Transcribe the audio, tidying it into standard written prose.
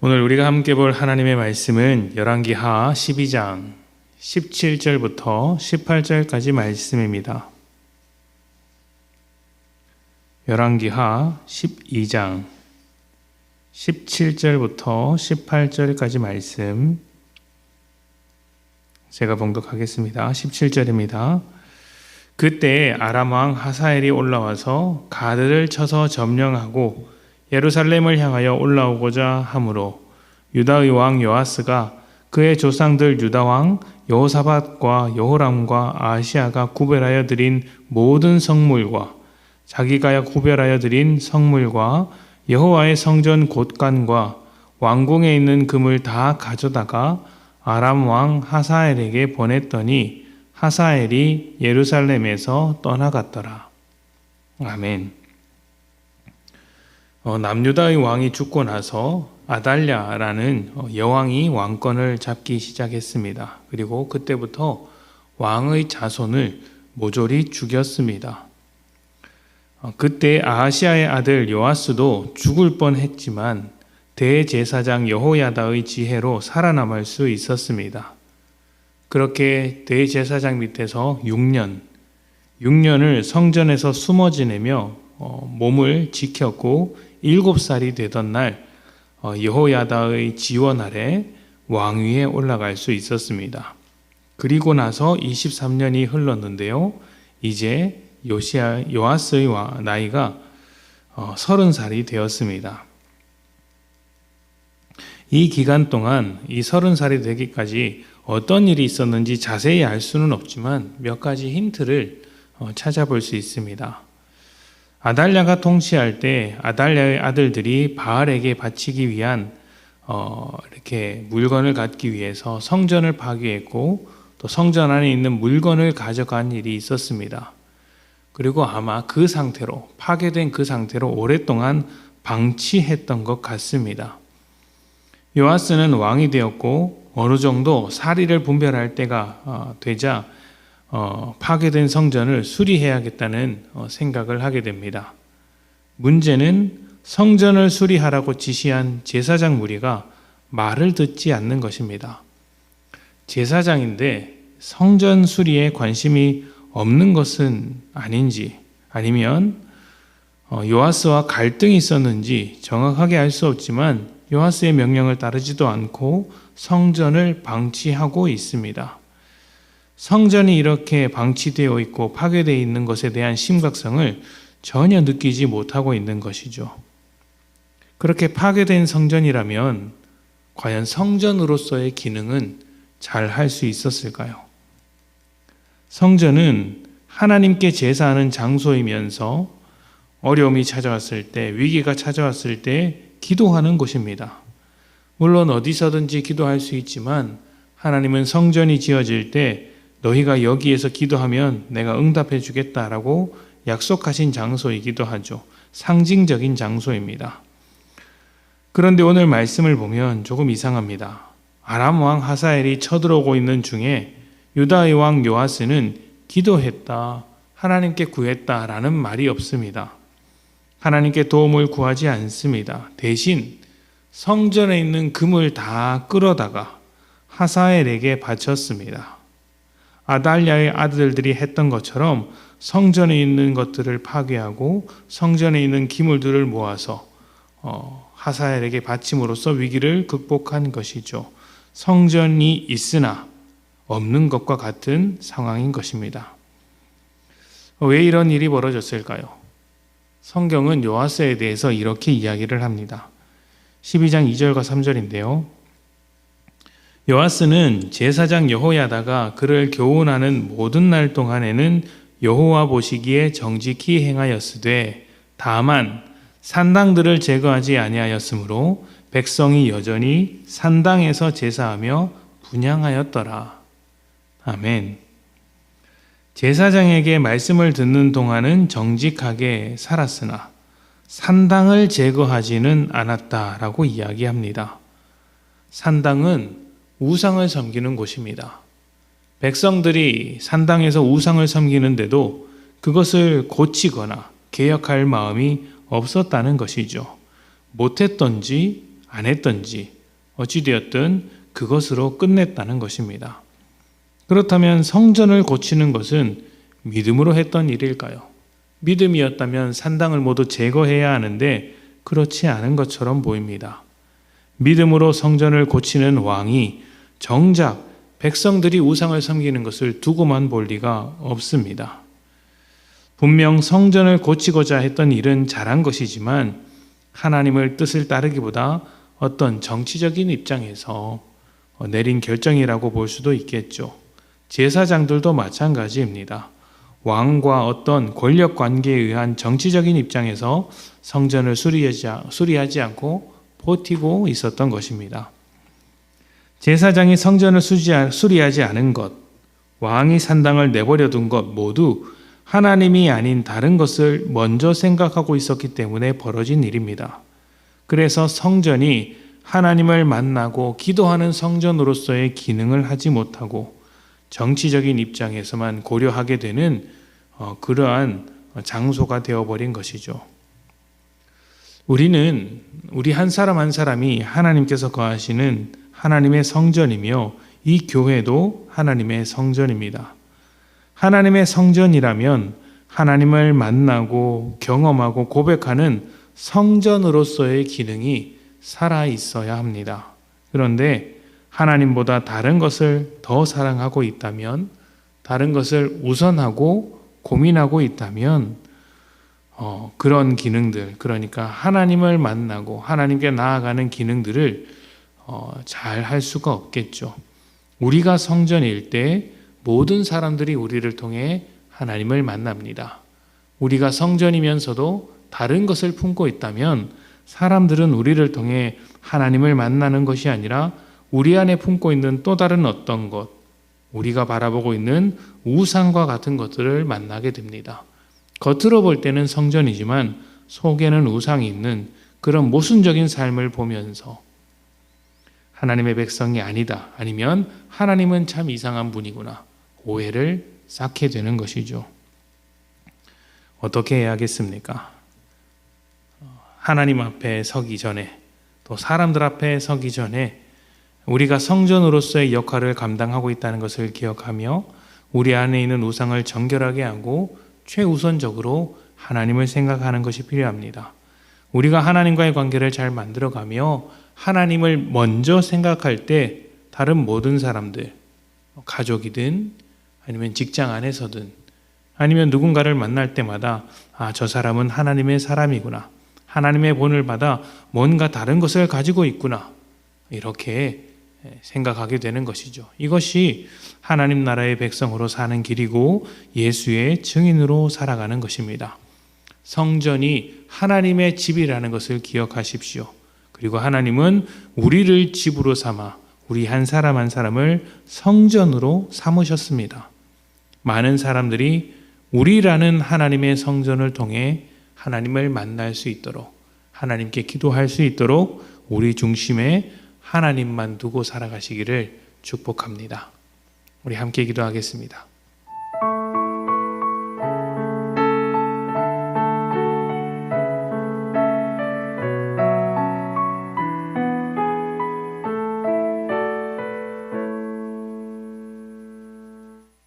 오늘 우리가 함께 볼 하나님의 말씀은 열왕기하 12장 17절부터 18절까지 말씀입니다. 열왕기하 12장 17절부터 18절까지 말씀 제가 봉독하겠습니다. 17절입니다. 그때 아람 왕 하사엘이 올라와서 가드를 쳐서 점령하고 예루살렘을 향하여 올라오고자 하므로 유다의 왕 요아스가 그의 조상들 유다 왕 여호사밧과 여호람과 아시아가 구별하여 드린 모든 성물과 자기가 구별하여 드린 성물과 여호와의 성전 곳간과 왕궁에 있는 금을 다 가져다가 아람 왕 하사엘에게 보냈더니 하사엘이 예루살렘에서 떠나갔더라. 아멘. 남유다의 왕이 죽고 나서 아달랴라는 여왕이 왕권을 잡기 시작했습니다. 그리고 그때부터 왕의 자손을 모조리 죽였습니다. 그때 아하시아의 아들 요아스도 죽을 뻔했지만 대제사장 여호야다의 지혜로 살아남을 수 있었습니다. 그렇게 대제사장 밑에서 6년을 성전에서 숨어 지내며 몸을 지켰고 7살이 되던 날 여호야다의 지원 아래 왕위에 올라갈 수 있었습니다. 그리고 나서 23년이 흘렀는데요. 이제 요아스의 나이가 30살이 되었습니다. 이 기간 동안 이 30살이 되기까지 어떤 일이 있었는지 자세히 알 수는 없지만 몇 가지 힌트를 찾아볼 수 있습니다. 아달랴가 통치할 때 아달랴의 아들들이 바알에게 바치기 위한 이렇게 물건을 갖기 위해서 성전을 파괴했고 또 성전 안에 있는 물건을 가져간 일이 있었습니다. 그리고 아마 그 상태로 파괴된 그 상태로 오랫동안 방치했던 것 같습니다. 요아스는 왕이 되었고 어느 정도 사리를 분별할 때가 되자 파괴된 성전을 수리해야겠다는 생각을 하게 됩니다. 문제는 성전을 수리하라고 지시한 제사장 무리가 말을 듣지 않는 것입니다. 제사장인데 성전 수리에 관심이 없는 것은 아닌지 아니면 요아스와 갈등이 있었는지 정확하게 알 수 없지만 요아스의 명령을 따르지도 않고 성전을 방치하고 있습니다. 성전이 이렇게 방치되어 있고 파괴되어 있는 것에 대한 심각성을 전혀 느끼지 못하고 있는 것이죠. 그렇게 파괴된 성전이라면 과연 성전으로서의 기능은 잘 할 수 있었을까요? 성전은 하나님께 제사하는 장소이면서 어려움이 찾아왔을 때, 위기가 찾아왔을 때 기도하는 곳입니다. 물론 어디서든지 기도할 수 있지만 하나님은 성전이 지어질 때 너희가 여기에서 기도하면 내가 응답해 주겠다라고 약속하신 장소이기도 하죠. 상징적인 장소입니다. 그런데 오늘 말씀을 보면 조금 이상합니다. 아람 왕 하사엘이 쳐들어오고 있는 중에 유다의 왕 요아스는 기도했다, 하나님께 구했다라는 말이 없습니다. 하나님께 도움을 구하지 않습니다. 대신 성전에 있는 금을 다 끌어다가 하사엘에게 바쳤습니다. 아달랴의 아들들이 했던 것처럼 성전에 있는 것들을 파괴하고 성전에 있는 기물들을 모아서 하사엘에게 바침으로써 위기를 극복한 것이죠. 성전이 있으나 없는 것과 같은 상황인 것입니다. 왜 이런 일이 벌어졌을까요? 성경은 요아스에 대해서 이렇게 이야기를 합니다. 12장 2절과 3절인데요. 요아스는 제사장 여호야다가 그를 교훈하는 모든 날 동안에는 여호와 보시기에 정직히 행하였으되 다만 산당들을 제거하지 아니하였으므로 백성이 여전히 산당에서 제사하며 분향하였더라. 아멘. 제사장에게 말씀을 듣는 동안은 정직하게 살았으나 산당을 제거하지는 않았다라고 이야기합니다. 산당은 우상을 섬기는 곳입니다. 백성들이 산당에서 우상을 섬기는데도 그것을 고치거나 개혁할 마음이 없었다는 것이죠. 못했던지 안 했든지 어찌되었든 그것으로 끝냈다는 것입니다. 그렇다면 성전을 고치는 것은 믿음으로 했던 일일까요? 믿음이었다면 산당을 모두 제거해야 하는데 그렇지 않은 것처럼 보입니다. 믿음으로 성전을 고치는 왕이 정작 백성들이 우상을 섬기는 것을 두고만 볼 리가 없습니다. 분명 성전을 고치고자 했던 일은 잘한 것이지만 하나님의 뜻을 따르기보다 어떤 정치적인 입장에서 내린 결정이라고 볼 수도 있겠죠. 제사장들도 마찬가지입니다. 왕과 어떤 권력 관계에 의한 정치적인 입장에서 성전을 수리하지 않고 버티고 있었던 것입니다. 제사장이 성전을 수리하지 않은 것, 왕이 산당을 내버려 둔 것 모두 하나님이 아닌 다른 것을 먼저 생각하고 있었기 때문에 벌어진 일입니다. 그래서 성전이 하나님을 만나고 기도하는 성전으로서의 기능을 하지 못하고 정치적인 입장에서만 고려하게 되는 그러한 장소가 되어버린 것이죠. 우리 한 사람 한 사람이 하나님께서 거하시는 하나님의 성전이며 이 교회도 하나님의 성전입니다. 하나님의 성전이라면 하나님을 만나고 경험하고 고백하는 성전으로서의 기능이 살아 있어야 합니다. 그런데 하나님보다 다른 것을 더 사랑하고 있다면, 다른 것을 우선하고 고민하고 있다면 그런 기능들, 그러니까 하나님을 만나고 하나님께 나아가는 기능들을 잘 할 수가 없겠죠. 우리가 성전일 때 모든 사람들이 우리를 통해 하나님을 만납니다. 우리가 성전이면서도 다른 것을 품고 있다면 사람들은 우리를 통해 하나님을 만나는 것이 아니라 우리 안에 품고 있는 또 다른 어떤 것, 우리가 바라보고 있는 우상과 같은 것들을 만나게 됩니다. 겉으로 볼 때는 성전이지만 속에는 우상이 있는 그런 모순적인 삶을 보면서 하나님의 백성이 아니다, 아니면 하나님은 참 이상한 분이구나, 오해를 쌓게 되는 것이죠. 어떻게 해야겠습니까? 하나님 앞에 서기 전에, 또 사람들 앞에 서기 전에 우리가 성전으로서의 역할을 감당하고 있다는 것을 기억하며 우리 안에 있는 우상을 정결하게 하고 최우선적으로 하나님을 생각하는 것이 필요합니다. 우리가 하나님과의 관계를 잘 만들어가며 하나님을 먼저 생각할 때 다른 모든 사람들, 가족이든 아니면 직장 안에서든 아니면 누군가를 만날 때마다 저 사람은 하나님의 사람이구나, 하나님의 본을 받아 뭔가 다른 것을 가지고 있구나, 이렇게 생각하게 되는 것이죠. 이것이 하나님 나라의 백성으로 사는 길이고 예수의 증인으로 살아가는 것입니다. 성전이 하나님의 집이라는 것을 기억하십시오. 그리고 하나님은 우리를 집으로 삼아 우리 한 사람 한 사람을 성전으로 삼으셨습니다. 많은 사람들이 우리라는 하나님의 성전을 통해 하나님을 만날 수 있도록, 하나님께 기도할 수 있도록 우리 중심에 하나님만 두고 살아가시기를 축복합니다. 우리 함께 기도하겠습니다.